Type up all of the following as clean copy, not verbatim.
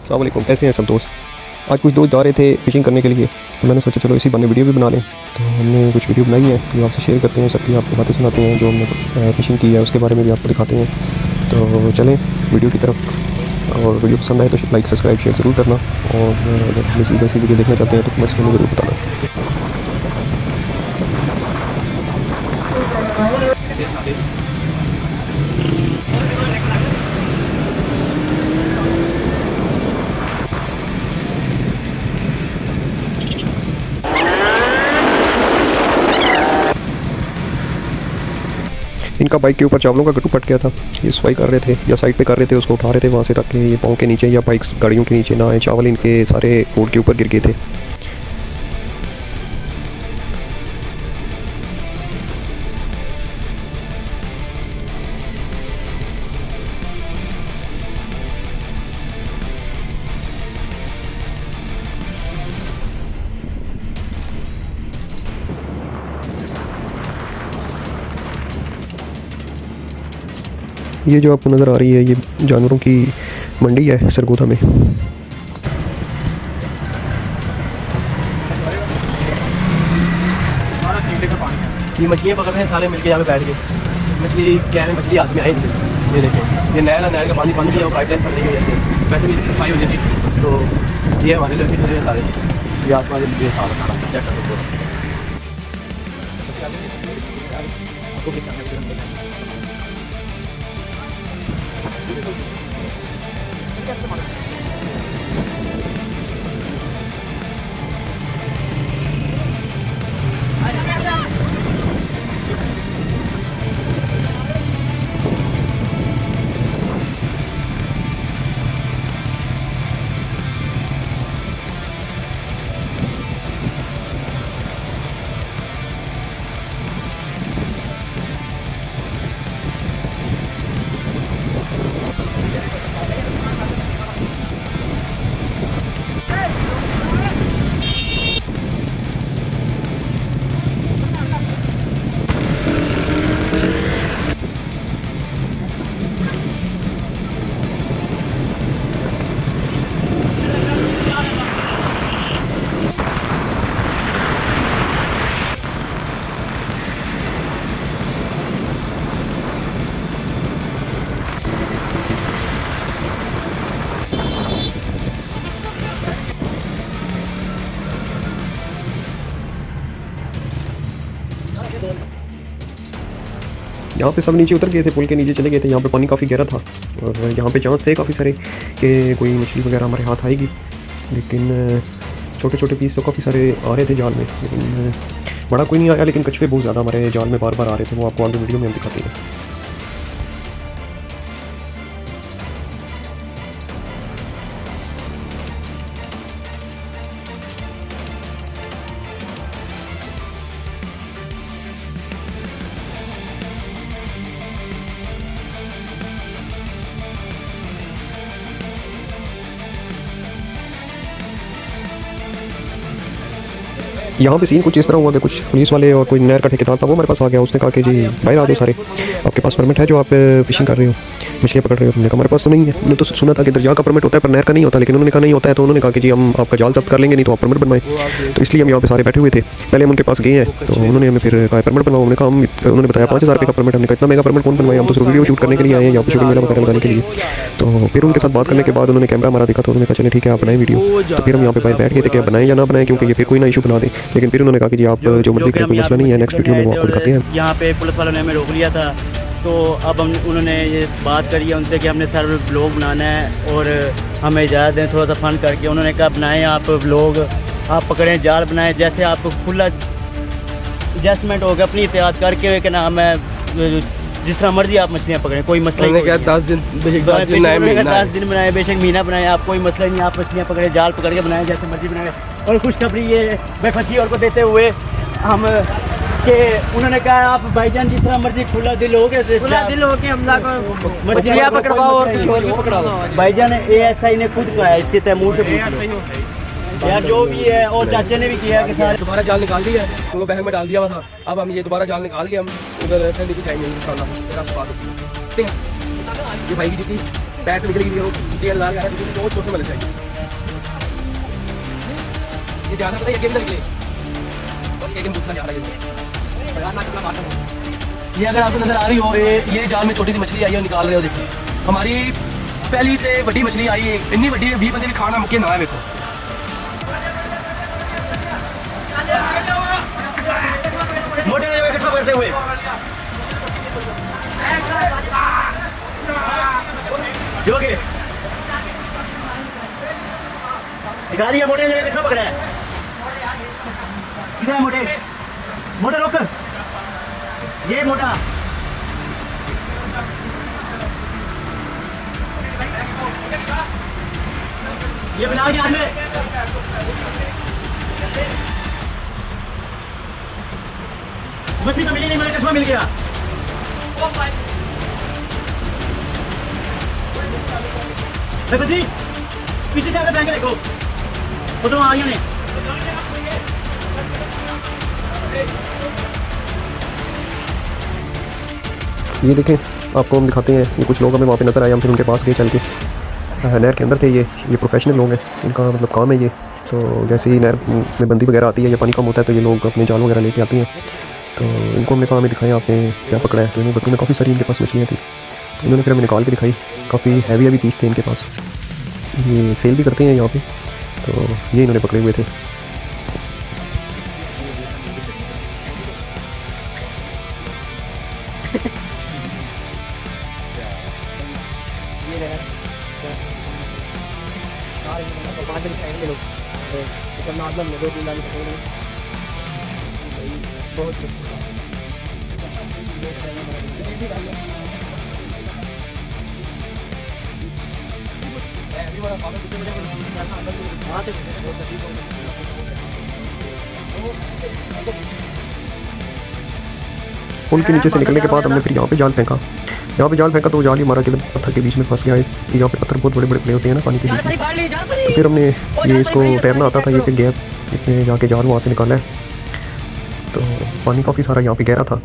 अस्सलाम वालेकुम, कैसे हैं सब दोस्त। आज कुछ दोस्त जा रहे थे फ़िशिंग करने के लिए, तो मैंने सोचा चलो इसी बहाने वीडियो भी बना लें। तो हमने कुछ वीडियो बनाई है जो आपसे शेयर करते हैं, सबकी आपको बातें सुनाते हैं, जो हमने फ़िशिंग की है उसके बारे में भी आपको दिखाते हैं। तो चलें वीडियो की तरफ, और वीडियो पसंद आए तो लाइक सब्सक्राइब शेयर ज़रूर करना, और अगर हम इसी वैसी वीडियो देखना चाहते हैं तो कमेंट्स में ज़रूर बताना। इनका बाइक के ऊपर चावलों का गट्टू पट गया था। ये सफाई कर रहे थे या साइड पे कर रहे थे, उसको उठा रहे थे वहाँ से, ताकि ये पाँव के नीचे या बाइक्स गाड़ियों के नीचे ना आए। चावल इनके सारे रोड के ऊपर गिर गए थे। ये जो आपको नज़र आ रही है ये जानवरों की मंडी है सरगोधा में। ये मछलियाँ पकड़ रहे हैं सारे मिलके यहाँ पे बैठ गए। मछली क्या है, मछली आदमी आए थे। ये देखें, ये नहर का पानी बंद किया, पाइपलाइन कर दी गई जैसे। वैसे भी इसकी सफाई हो जाती। तो ये हमारे लड़के खड़े हैं सारे, ये आसमान ये सारा चेक कर सकते हो। यहाँ पे सब नीचे उतर गए थे, पुल के नीचे चले गए थे। यहाँ पे पानी काफ़ी गहरा था, और यहाँ पे चांस थे काफ़ी सारे कि कोई मछली वगैरह हमारे हाथ आएगी, लेकिन छोटे छोटे पीस तो काफ़ी सारे आ रहे थे जाल में, लेकिन बड़ा कोई नहीं आया। लेकिन कछुए बहुत ज़्यादा हमारे जाल में बार बार आ रहे थे, वो आपको आगे वीडियो में हम दिखाते हैं। यहाँ पे सीन कुछ इस तरह हुआ कि कुछ पुलिस वाले और कोई नहर का ठेकेदार था, वो हमारे पास आ गया। उसने कहा कि जी बाहर आ जाओ सारे, आपके पास परमिट है जो आप फिशिंग कर रहे हो, मछलियाँ पकड़ रहे हो। हमने कहा हमारे पास तो नहीं है। मैंने तो सुना था कि दरिया का परमिट होता है पर नहर का नहीं होता, लेकिन उन्होंने कहा नहीं होता है। तो उन्होंने कहा कि जी हम आपका जाल जब्त कर लेंगे, नहीं तो आप परमिट बनवाएं। तो इसलिए हम यहाँ पे सारे बैठे हुए थे। पहले हम उनके पास गए हैं, तो उन्होंने हमें फिर कहा परमिट बनवाओ। हमने कहा उन्होंने बताया 5000 रुपये का परमिट। हमने कहा इतना महंगा परमिट कौन बनवाए, हम तो सिर्फ वीडियो शूट करने के लिए आए हैं, यहाँ पर शूटिंग मेला वगैरह लगाने के लिए। तो फिर उनके साथ बात करने के बाद उन्होंने कैमरा हमारा दिखा, तो उन्होंने कहा चलिए ठीक है आप बनाएं वीडियो। तो फिर हम यहाँ पे बाहर बैठ गए थे कि बनाएं या ना बनाएं, क्योंकि ये फिर कोई ना इशू बना दे। लेकिन फिर उन्होंने कहा कि जी आप जो मर्जी करें, कोई मसला नहीं है, नेक्स्ट वीडियो में वो आपको दिखाते हैं। यहाँ पे पुलिस वालों ने हमें रोक लिया था, तो अब उन्होंने ये बात करी है उनसे कि हमने सर व्लॉग बनाना है और हमें इजाज़त दें थोड़ा सा फ़न करके। उन्होंने कहा बनाएं आप व्लॉग, आप पकड़ें जाल बनाएं, जैसे आपको खुला एडजस्टमेंट होगा अपनी एहतियात करके कि नाम है, जिस तरह मर्जी आप मछलियाँ पकड़ें, कोई मसला नहीं है। 10 दिन बनाए, बेशक महीना बनाए, आप कोई मसला नहीं, आप मछलियाँ पकड़े, जाल पकड़ के बनाए, जैसे मर्जी बनाए। और खुशखबरी ये बेफसी और को देते हुए हम कि उन्होंने कहा आप भाईजान जिस तरह मर्जी खुला दिल हो के हमला को मछलियाँ पकड़वाओ और कुछ और भी पकड़ाओ। भाईजान ASI ने खुद कहा है, इससे तैमूर से यार जो भी है, और चाचे ने भी किया कि सारे दोबारा जाल निकाल दिया है, तो वो बैग में डाल दिया हुआ था। अब हम ये दोबारा जाल निकाल के हम उधर लेके जाएंगे इंशाल्लाह। ये भाई की जितनी पैर से निकलेगी वो 3000 का है तो वो छोटे में लग जाएगी। ये ज़्यादा पता है ये गेम निकले और ये गेम दूसरा जा रहा है ये अगर आपको नजर आ रही हो ये जाल में छोटी सी मछली आई है निकाल रहे हो देखिए। हमारी पहली से बड़ी मछली आई है इतनी बड़ी है 20 बंदे भी खाना मुके ना है देखो। मोटे जगह कैसा करते हुए योगे दिखा दिया मोटे जगह कैसा पकड़ा है किधर है मोटे मोटे रोक ये मोटा ये बना के हाथ में मछली तो मिली नहीं मेरे कस्मा मिल गया। पीछे से आकर बैंक देखो वो तो आ गया नहीं। ये देखें आपको हम दिखाते हैं ये कुछ लोग हमें वहाँ पे नज़र आए हम फिर उनके पास गए चल के। नहर के अंदर थे ये प्रोफेशनल लोग हैं इनका मतलब काम है ये। तो जैसे ही नहर में बंदी वगैरह आती है या पानी कम होता है तो ये लोग अपने जाल वगैरह लेके आती हैं। तो इनको हमने कहा हमें दिखाया आपने क्या पकड़ा है तो इन्होंने बताया काफ़ी सारी इनके पास मछलियाँ थी। इन्होंने फिर हमें निकाल के दिखाई काफ़ी हैवी पीस थे इनके पास। ये सेल भी करते हैं यहाँ पे तो ये इन्होंने पकड़े हुए थे। पुल के नीचे से निकलने के बाद हमने फिर यहाँ पे जाल फेंका। यहाँ पे जाल फेंका तो जाल ही हमारा केवल पत्थर के बीच में फंस गया है। यहाँ पे पत्थर बहुत बड़े बड़े होते हैं ना पानी के बीच में। तो फिर हमने ये इसको तैरना आता था ये पे गया इसने जाके जाल वहाँ से निकाला है। तो पानी काफ़ी सारा यहाँ पे गहरा था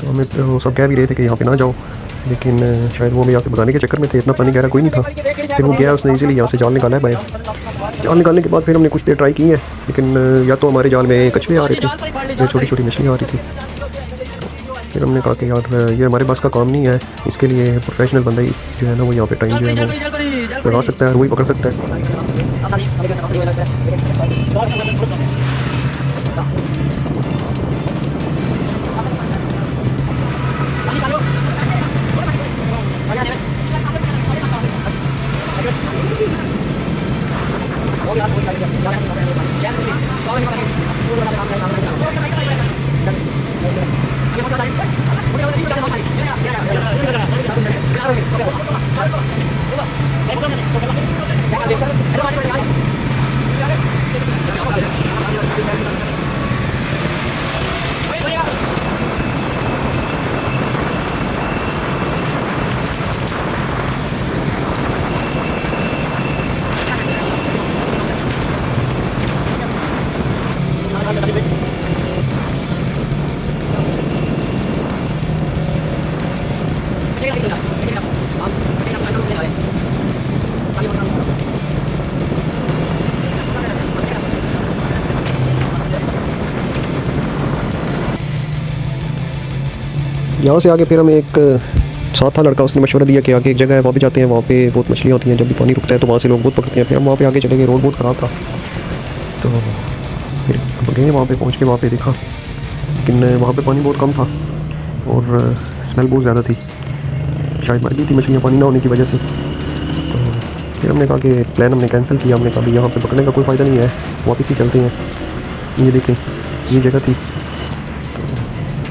तो हमें तो सब कह भी रहे थे कि यहाँ पे ना जाओ लेकिन शायद वो हमें यहाँ से भगाने के चक्कर में थे। इतना पानी गहरा कोई नहीं था। फिर वो गया उसने इजीली यहाँ से जाल निकाला है बाहर। जाल निकालने के बाद फिर हमने कुछ देर ट्राई की है लेकिन या तो हमारे जाल में कछुए आ रहे थे या छोटी छोटी मछलियाँ आ रही थी। फिर हमने कहा कि यार ये हमारे पास का काम नहीं है इसके लिए प्रोफेशनल बंदा ही जो है ना वो यहाँ पे टाइम जो है वो लगा सकता है और वही पकड़ सकता है। यहाँ से आगे फिर हमें एक साथ था लड़का उसने मशवरा दिया कि आगे एक जगह है वहाँ पे जाते हैं वहाँ पे बहुत मछलियाँ होती हैं जब भी पानी रुकता है तो वहाँ से लोग बहुत पकड़ते हैं। फिर हम वहाँ पे आगे चले गए। रोड बहुत ख़राब था तो फिर गए वहाँ पे पहुँच के वहाँ पे देखा लेकिन वहाँ पे पानी बहुत कम था और स्मेल बहुत ज़्यादा थी। शायद मर गई थी मछलियाँ पानी ना होने की वजह से। तो फिर हमने कहा कि प्लान हमने कैंसिल किया। हमने कहा यहाँ पर पकड़ने का कोई फ़ायदा नहीं है वापस ही चलते हैं। ये देखें ये जगह थी तो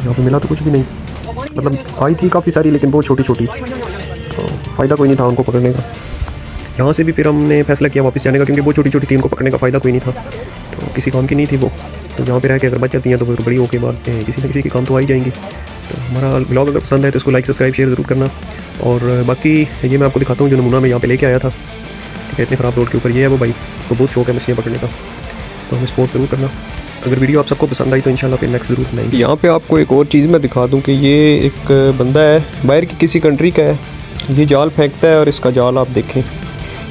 यहाँ पर मिला तो कुछ भी नहीं मतलब आई थी काफ़ी सारी लेकिन बहुत छोटी छोटी तो फ़ायदा कोई नहीं था उनको पकड़ने का। यहाँ से भी फिर हमने फैसला किया वापस जाने का क्योंकि बहुत छोटी छोटी थी उनको पकड़ने का फ़ायदा कोई नहीं था तो किसी काम की नहीं थी वो। तो यहाँ पे रह के अगर बच जाती हैं तो फिर बड़ी होकर बाद किसी न किसी के काम तो आ ही जाएंगी। तो हमारा ब्लॉग अगर पसंद है तो इसको लाइक सब्सक्राइब शेयर ज़रूर करना। और बाकी ये मैं आपको दिखाता हूँ जो नमूना मैं यहाँ पे लेके आया था ठीक है इतने ख़राब रोड के ऊपर। ये है वो भाई तो बहुत शौक है मछलियाँ पकड़ने का तो हमें सपोर्ट ज़रूर करना। अगर वीडियो आप सबको पसंद आई तो इंशाल्लाह फिर नेक्स्ट ज़रूर बनाएंगे। यहाँ पे आपको एक और चीज़ मैं दिखा दूँ कि ये एक बंदा है बाहर की किसी कंट्री का है ये जाल फेंकता है और इसका जाल आप देखें।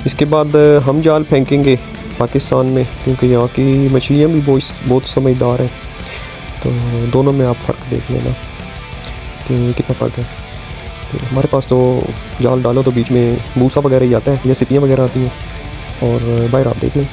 इसके बाद हम जाल फेंकेंगे पाकिस्तान में, क्योंकि यहाँ की मछलियाँ भी बहुत समझदार हैं। तो दोनों में आप फ़र्क देख लेना कि कितना फ़र्क है। तो हमारे पास तो जाल डालो तो बीच में भूसा वगैरह ही आता है या सिपियाँ वगैरह आती हैं, और बाहर आप देख लें।